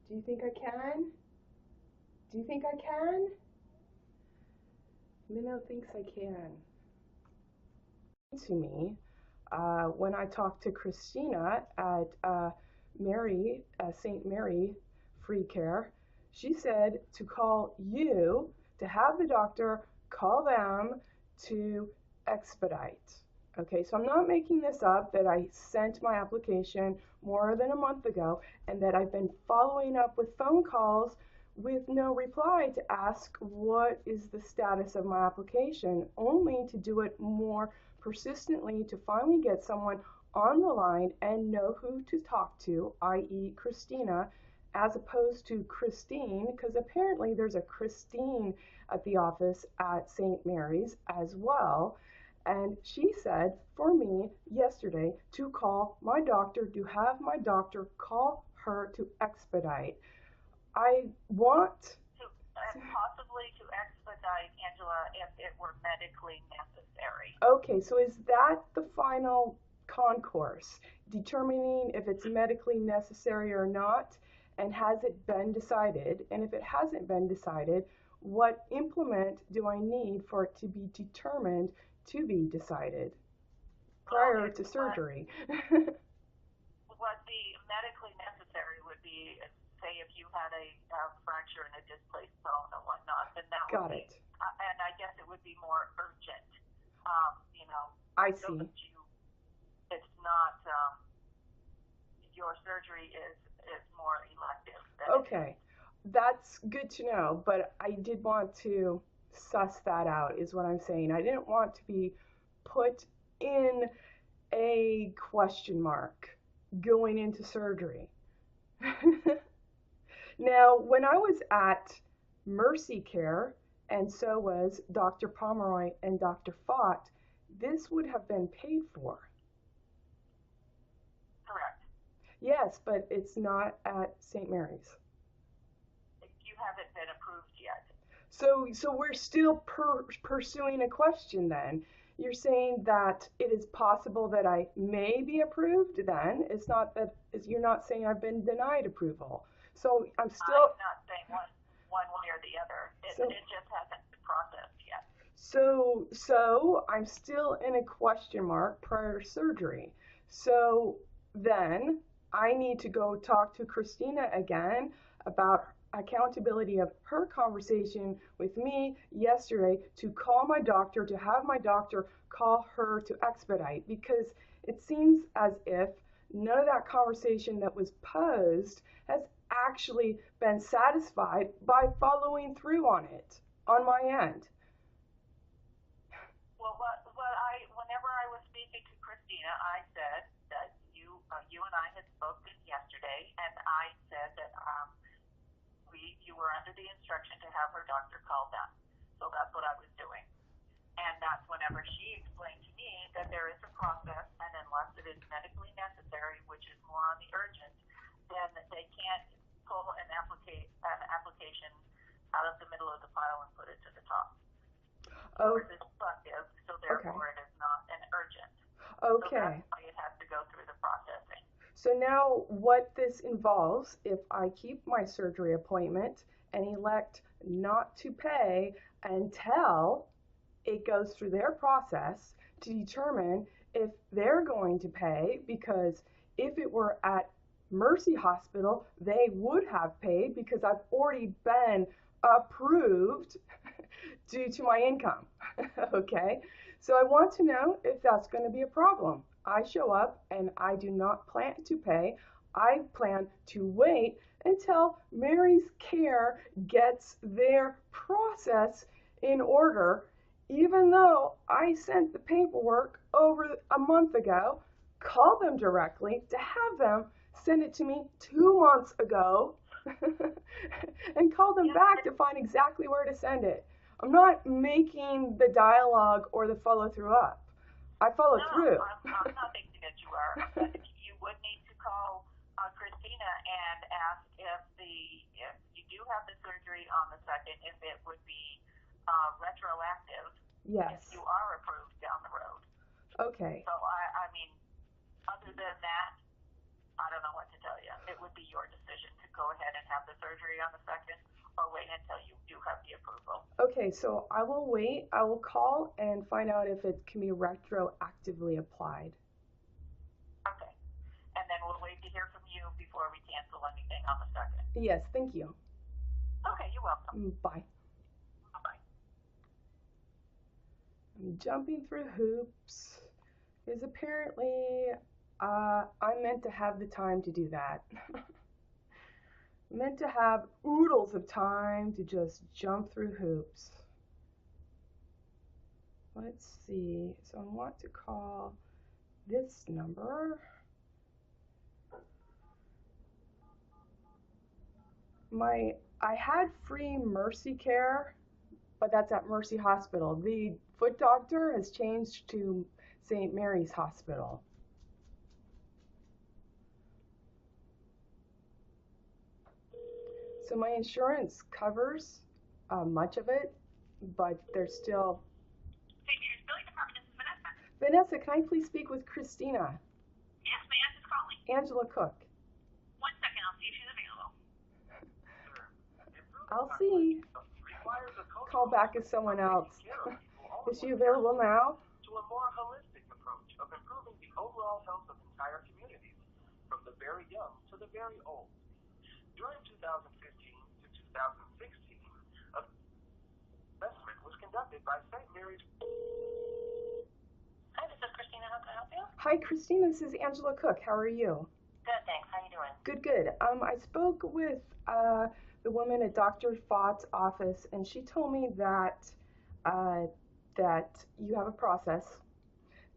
Do you think I can? Do you think I can? Minnow thinks I can. To me, when I talked to Christina at St. Mary Free Care, she said to call you to have the doctor call them to expedite. Okay, so I'm not making this up that I sent my application more than a month ago and that I've been following up with phone calls with no reply to ask what is the status of my application, only to do it more persistently to finally get someone on the line and know who to talk to, i.e. Christina, as opposed to Christine, because apparently there's a Christine at the office at St. Mary's as well. And she said for me yesterday to call my doctor, to have my doctor call her to expedite. I want and possibly to expedite, Angela, if it were medically necessary. Okay, so is that the final concourse, determining if it's medically necessary or not? And has it been decided? And if it hasn't been decided, what implement do I need for it to be determined to be decided prior to surgery? What the medically necessary would be, say, if you had a fracture and a displaced bone or whatnot, then that Got would be, it. and I guess it would be more urgent. You know, I so see. that it's not, your surgery is more elective. Okay, that's good to know, but I did want to suss that out, is what I'm saying. I didn't want to be put in a question mark going into surgery. Now, when I was at Mercy Care, and so was Dr. Pomeroy and Dr. Fott, this would have been paid for. Correct. Yes, but it's not at St. Mary's. You haven't been approved yet. So we're still pursuing a question then. You're saying that it is possible that I may be approved then. It's not that you're not saying I've been denied approval. So I'm still. I'm not saying one way or the other. It just hasn't been processed yet. So I'm still in a question mark prior to surgery. So then I need to go talk to Christina again about accountability of her conversation with me yesterday to call my doctor, to have my doctor call her to expedite, because it seems as if none of that conversation that was posed has actually been satisfied by following through on it on my end. Well, whenever I was speaking to Christina, I said that you and I had spoken yesterday, and I said that you were under the instruction to have her doctor call them. So that's what I was doing. And that's whenever she explained to me that there is a process, and unless it is medically necessary, which is more on the urgent, then they can't pull an application out of the middle of the file and put it to the top. Oh, Yours is selective, so therefore it is not an urgent. okay. So that's why it has to go through the processing. So now what this involves, if I keep my surgery appointment and elect not to pay until it goes through their process to determine if they're going to pay, because if it were at Mercy Hospital, they would have paid because I've already been approved due to my income. Okay, so I want to know if that's going to be a problem. I show up and I do not plan to pay. I plan to wait until Mary's Care gets their process in order, even though I sent the paperwork over a month ago, called them directly to have them send it to me 2 months ago, and called them back to find exactly where to send it. I'm not making the dialogue or the follow through up. I follow through. I'm not thinking that you are. But you would need to call Christina and ask if you do have the surgery on the 2nd, if it would be retroactive. Yes. If you are approved down the road. Okay. So I mean, other than that, I don't know what to tell you. It would be your decision to go ahead and have on the 2nd, or wait until you do have the approval. Okay, so I will wait. I will call and find out if it can be retroactively applied. Okay. And then we'll wait to hear from you before we cancel anything on the 2nd. Yes, thank you. Okay, you're welcome. Bye. Bye-bye. I'm jumping through hoops because apparently I'm meant to have the time to do that. Meant to have oodles of time to just jump through hoops. Let's see. So I want to call this number. I had free Mercy Care, but that's at Mercy Hospital. The foot doctor has changed to St. Mary's Hospital. So my insurance covers much of it, but there's still... St. Mary's Billing Department, this is Vanessa. Vanessa, can I please speak with Christina? Yes, ma'am, who's calling? Angela Cook. 1 second, I'll see if she's available. I'll see. Call back as someone else. Is she available now? To a more holistic approach of improving the overall health of entire communities, from the very young to the very old. During 2015 to 2016, a assessment was conducted by St. Mary's. Hi, this is Christina. How can I help you? Hi, Christina. This is Angela Cook. How are you? Good, thanks. How you doing? Good, good. I spoke with the woman at Dr. Fott's office, and she told me that that you have a process,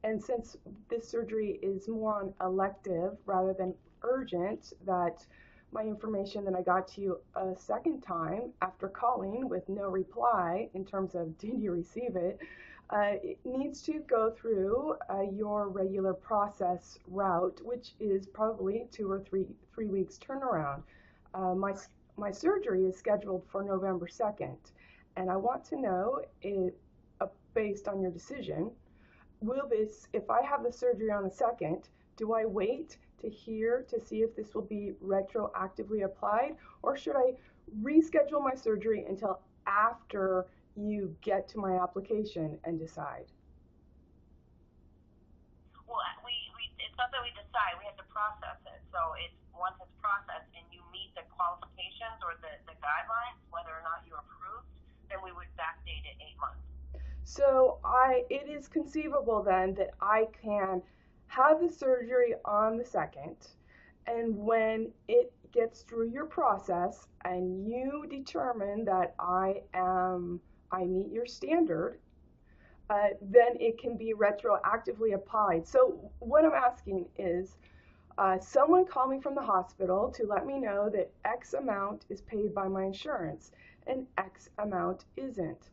and since this surgery is more on elective rather than urgent, that my information that I got to you a second time after calling with no reply in terms of did you receive it, it needs to go through your regular process route, which is probably 2 or 3 weeks turnaround. My surgery is scheduled for November 2nd, and I want to know, based on your decision, if I have the surgery on the 2nd, do I wait to see if this will be retroactively applied, or should I reschedule my surgery until after you get to my application and decide? Well, it's not that we decide, we have to process it. So once it's processed and you meet the qualifications or the guidelines, whether or not you're approved, then we would backdate it 8 months. So it is conceivable then that I can have the surgery on the 2nd, and when it gets through your process and you determine that I meet your standard, then it can be retroactively applied. So what I'm asking is, someone call me from the hospital to let me know that X amount is paid by my insurance and X amount isn't.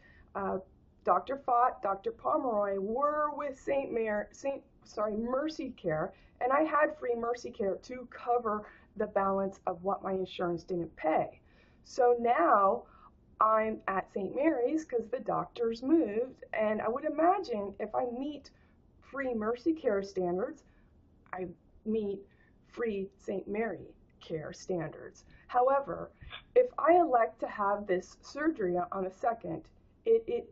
Dr. Fott, Dr. Pomeroy were with Mercy Care, and I had free Mercy Care to cover the balance of what my insurance didn't pay. So now I'm at St. Mary's because the doctors moved, and I would imagine if I meet free Mercy Care standards, I meet free St. Mary Care standards. However, if I elect to have this surgery on the 2nd,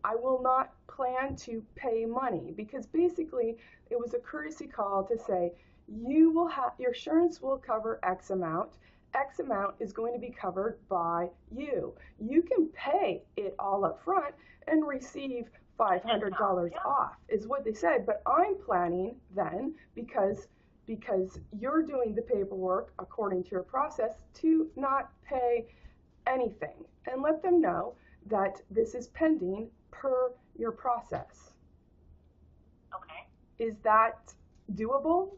I will not plan to pay money, because basically it was a courtesy call to say your insurance will cover X amount. X amount is going to be covered by you. You can pay it all up front and receive $500 off, is what they said. But I'm planning then, because you're doing the paperwork according to your process, to not pay anything and let them know that this is pending per your process. Okay. Is that doable?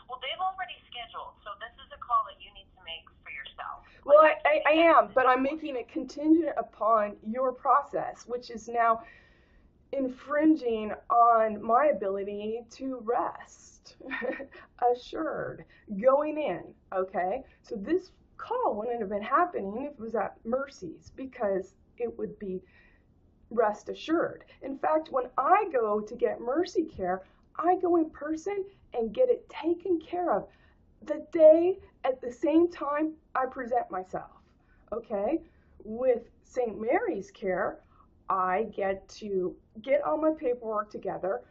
Well, they've already scheduled, so this is a call that you need to make for yourself. Well, I am, but I'm making it contingent upon your process, which is now infringing on my ability to rest assured going in. Okay, so this call wouldn't have been happening if it was at Mercy's, because it would be rest assured. In fact, when I go to get Mercy Care, I go in person and get it taken care of the day at the same time I present myself. Okay? With St. Mary's Care, I get to get all my paperwork together,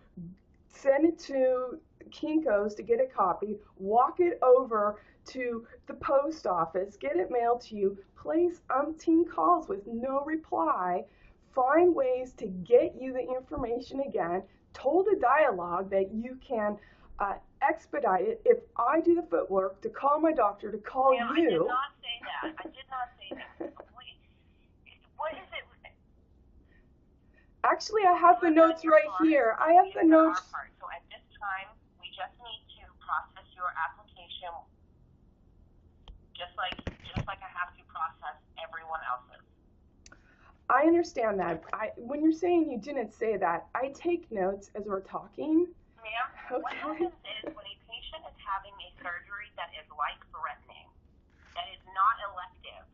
send it to Kinko's to get a copy, walk it over to the post office, get it mailed to you, place umpteen calls with no reply, find ways to get you the information again, told a dialogue that you can expedite it if I do the footwork to call my doctor, to call Ma'am, you. I did not say that. I did not say that. What is it? Actually, I have the notes right here. I have the notes. So at this time, we just need to process your application just like I have to process everyone else's. I understand that. When you're saying you didn't say that, I take notes as we're talking. Ma'am, okay. What happens is when a patient is having a surgery that is life-threatening, that is not elective,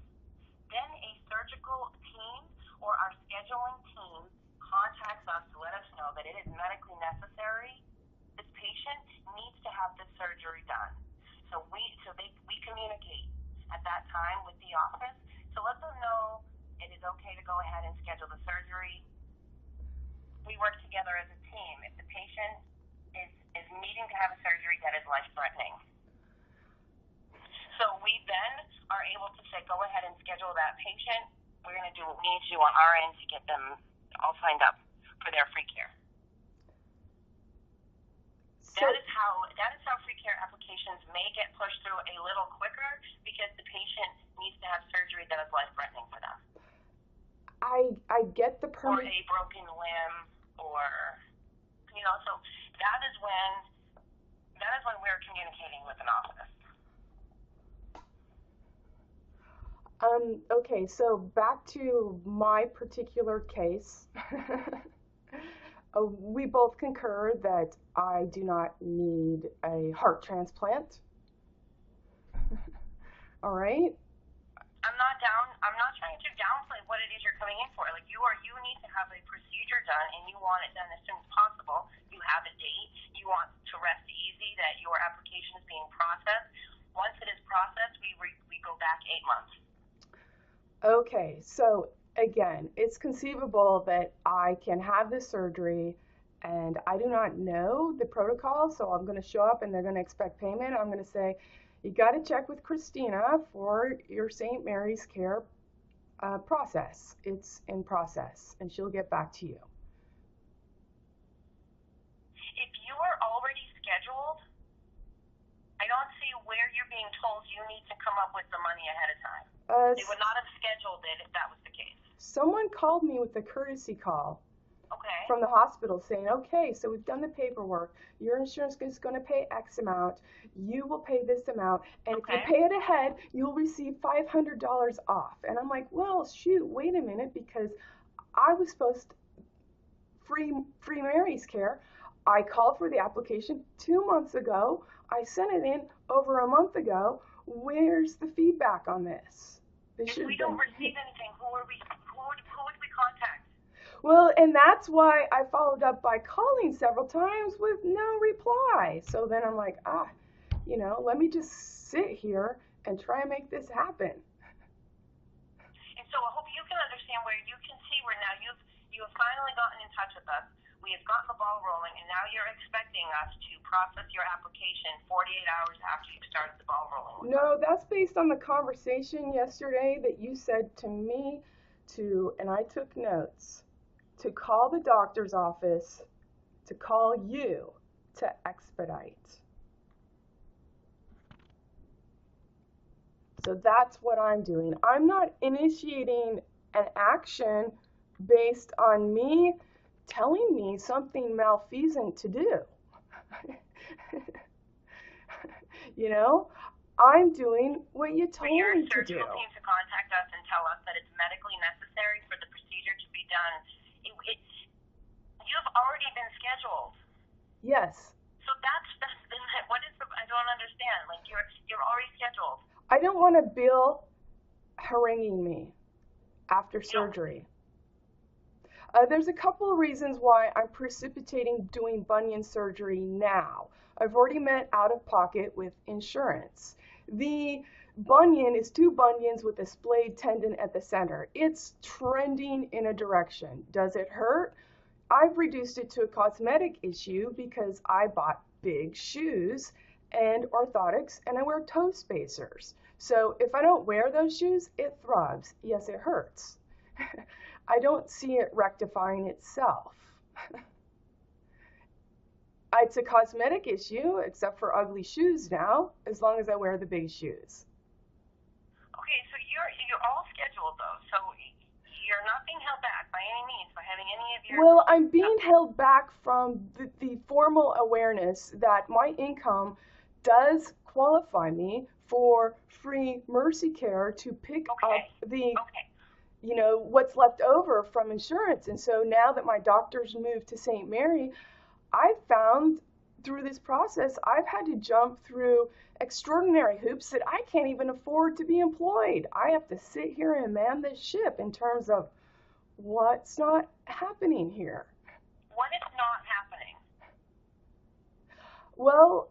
then a surgical team or our scheduling team contacts us to let us know that it is medically necessary. This patient needs to have this surgery done. So we communicate at that time with the office to let them know it is okay to go ahead and schedule the surgery. We work together as a team. If the patient is needing to have a surgery that is life-threatening. So we then are able to say, go ahead and schedule that patient. We're going to do what we need to do on our end to get them all signed up for their free care. So, that is how free care applications may get pushed through a little quicker because the patient needs to have surgery that is life-threatening for them. I get the or a broken limb, or so that is when we're communicating with an office. Okay, so back to my particular case. We both concur that I do not need a heart transplant. All right? I'm not trying to downplay what it is you're coming in for. Like you need to have a procedure done and you want it done as soon as possible. You have a date. You want to rest easy that your application is being processed. Once it is processed, we go back 8 months. Okay, so again, it's conceivable that I can have this surgery and I do not know the protocol, so I'm going to show up and they're going to expect payment. I'm going to say, you got to check with Christina for your St. Mary's Care process. It's in process, and she'll get back to you. If you are already scheduled, I don't see where you're being told you need to come up with the money ahead of time. They would not have scheduled it if that was the case. Someone called me with a courtesy call. Okay. From the hospital saying, okay, so we've done the paperwork. Your insurance is going to pay X amount. You will pay this amount. And if you pay it ahead, you'll receive $500 off. And I'm like, well, shoot, wait a minute, because I was supposed to free Mary's Care. I called for the application 2 months ago. I sent it in over a month ago. Where's the feedback on this? If we don't receive anything, who would we contact? Well, and that's why I followed up by calling several times with no reply. So then I'm like, let me just sit here and try and make this happen. And so I hope you can understand where you can see where now you have finally gotten in touch with us. We have gotten the ball rolling, and now you're expecting us to process your application 48 hours after you've started the ball rolling. No, that's based on the conversation yesterday that you said to me and I took notes, to call the doctor's office, to call you to expedite. So that's what I'm doing. I'm not initiating an action based on me telling me something malfeasant to do. I'm doing what you told me to do. For your surgical team to contact us and tell us that it's medically necessary for the procedure to be done, you've already been scheduled. Yes. So that's what is I don't understand. Like you're already scheduled. I don't want a bill haranguing me after surgery. There's a couple of reasons why I'm precipitating doing bunion surgery now. I've already met out of pocket with insurance. The bunion is 2 bunions with a splayed tendon at the center. It's trending in a direction. Does it hurt? I've reduced it to a cosmetic issue because I bought big shoes and orthotics and I wear toe spacers. So if I don't wear those shoes, it throbs. Yes, it hurts. I don't see it rectifying itself. It's a cosmetic issue, except for ugly shoes now, as long as I wear the big shoes. Okay, so you're all scheduled though, so you're not being held back by any means by having any of your. Well, I'm being held back from the formal awareness that my income does qualify me for free mercy care to pick up the, what's left over from insurance. And so now that my doctor's moved to St. Mary, I found through this process, I've had to jump through extraordinary hoops that I can't even afford to be employed. I have to sit here and man this ship in terms of what's not happening here. What is not happening? Well,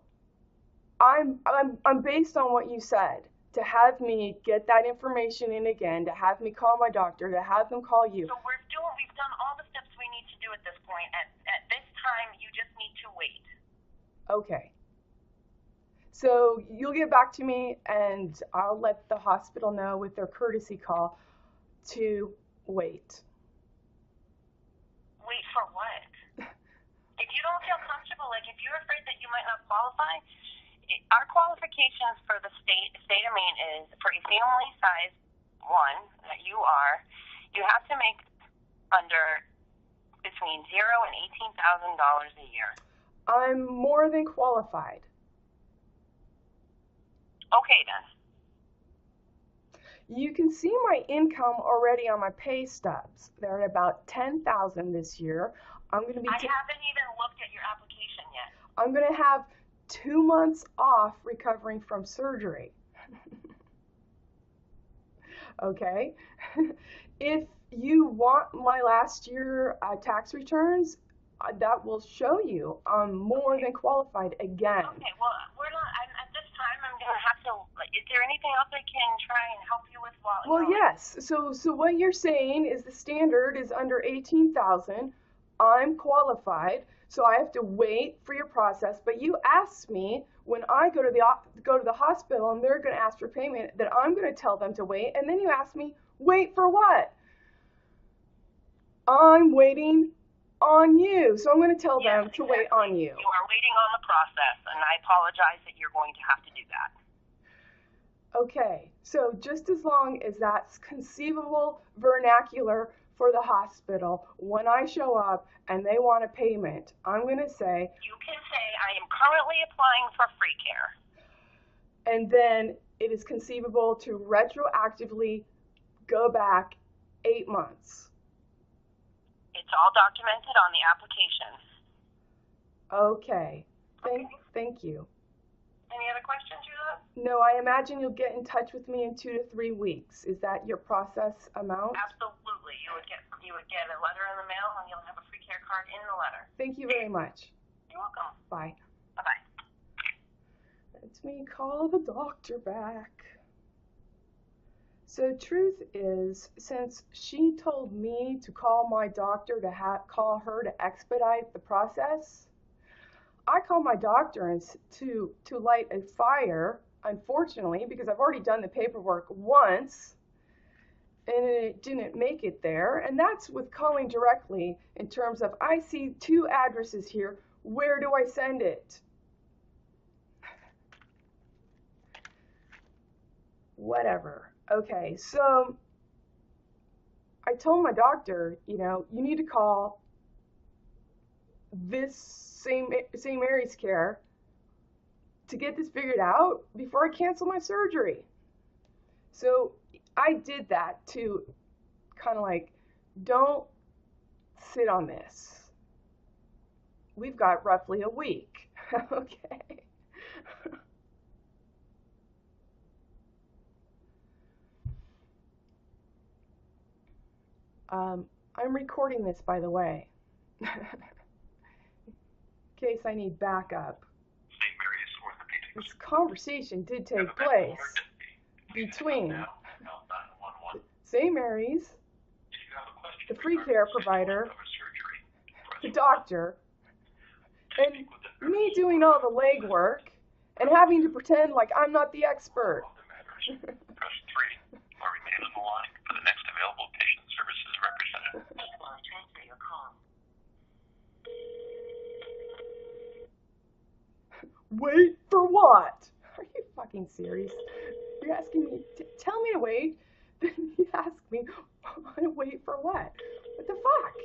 I'm based on what you said. To have me get that information in again, to have me call my doctor, to have them call you. So we've done all the steps we need to do at this point. At this time, you just need to wait. Okay. So you'll get back to me and I'll let the hospital know with their courtesy call to wait. Wait for what? If you don't feel comfortable, like if you're afraid that you might not qualify, our qualifications for the state of Maine is for a family size one that you are, you have to make under between $0 and $18,000 a year. I'm more than qualified. Okay then. You can see my income already on my pay stubs. They're at about $10,000 this year. I haven't even looked at your application yet. I'm going to have 2 months off recovering from surgery. Okay? If you want my last year tax returns, that will show you I'm more than qualified again. Okay, well, at this time, I'm going to have to, is there anything else I can try and help you with while? Well, yes. So what you're saying is the standard is under 18,000. I'm qualified, so I have to wait for your process. But you asked me when I go to the hospital and they're going to ask for payment that I'm going to tell them to wait. And then you ask me, wait for what? I'm waiting on you. So I'm going to tell them to wait on you. You are waiting on the process, and I apologize that you're going to have to do that. Okay, so just as long as that's conceivable vernacular for the hospital, when I show up and they want a payment, I'm going to say, you can say, I am currently applying for free care. And then it is conceivable to retroactively go back 8 months. It's all documented on the application. Okay. Thank you. Any other questions you have? No, I imagine you'll get in touch with me in 2 to 3 weeks. Is that your process amount? Absolutely. You would get a letter in the mail, and you'll have a free care card in the letter. Thank you very much. You're welcome. Bye. Bye-bye. Let me call the doctor back. So truth is, since she told me to call my doctor to call her to expedite the process, I called my doctor and to light a fire, unfortunately, because I've already done the paperwork once and it didn't make it there. And that's with calling directly in terms of, I see 2 addresses here. Where do I send it? Whatever. Okay, so I told my doctor, you need to call this St. Mary's Care to get this figured out before I cancel my surgery. So I did that to kind of like, don't sit on this. We've got roughly a week. Okay. I'm recording this, by the way, in case I need backup. this conversation did take place between St. Mary's, the free care provider, the doctor, and me doing all the legwork and having to pretend like I'm not the expert. Press 3 or remain on the line for the next available patient services representative. While I transfer your call. Wait for what? Are you fucking serious? You're asking me, tell me to wait, then you ask me, wait for what? What the fuck?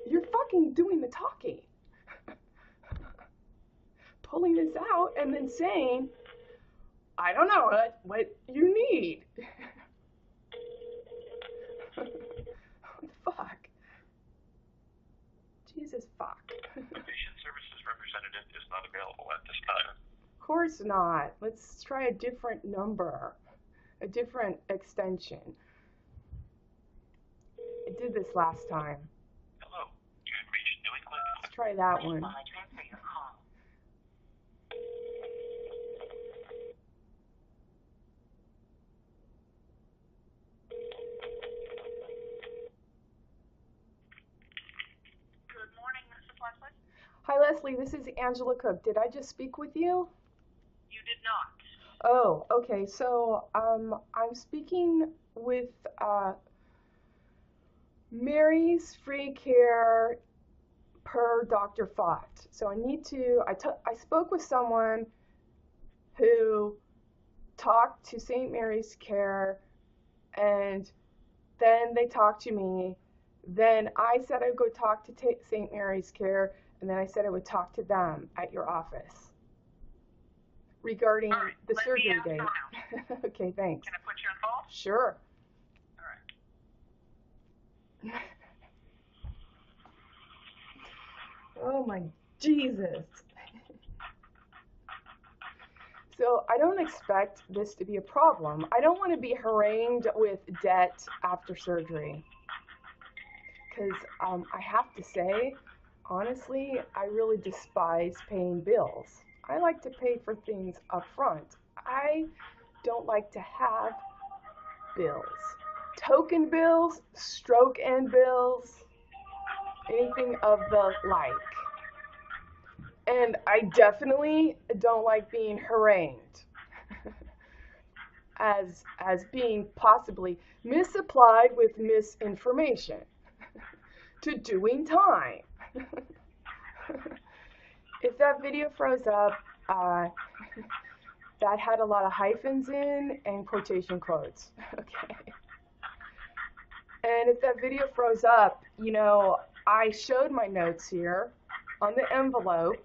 You're fucking doing the talking. Pulling this out and then saying, I don't know what you need. What the fuck? Jesus fuck. The patient services representative is not available at this time. Of course not. Let's try a different number, a different extension. I did this last time. Hello, you had reached New England. Let's try that one. While I transfer your call. Good morning, Mrs. Leslie. Hi Leslie, this is Angela Cook. Did I just speak with you? You did not. Oh, okay. So I'm speaking with Mary's Free Care per Dr. Fott. So I spoke with someone who talked to St. Mary's Care, and then they talked to me. Then I said I'd go talk to St. Mary's Care, and then I said I would talk to them at your office regarding Right, the let surgery me date. ask Okay, thanks. Can I put you on hold? Sure. All right. Oh my Jesus. So I don't expect this to be a problem. I don't want to be harangued with debt after surgery. Because I have to say, honestly, I really despise paying bills. I like to pay for things up front. I don't like to have bills. Token bills, stroke end bills, anything of the like. And I definitely don't like being harangued as being possibly misapplied with misinformation to doing time. If that video froze up, that had a lot of hyphens in and quotation quotes. Okay. And if that video froze up, you know, I showed my notes here on the envelope.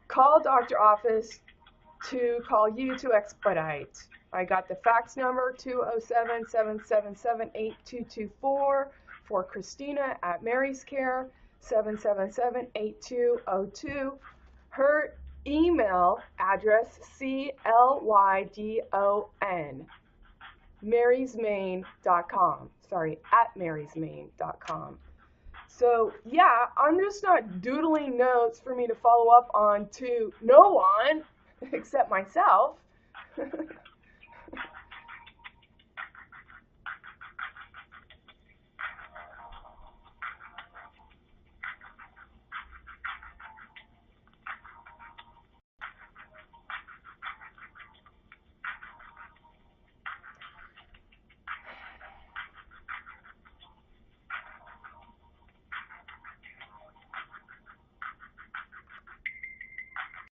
Call doctor office to call you to expedite. I got the fax number 207-777-8224 for Christina at Mary's Care, 777-8202. Her email address, CLYDON, marysmain.com. Sorry, at marysmain.com. So, yeah, I'm just not doodling notes for me to follow up on to no one except myself.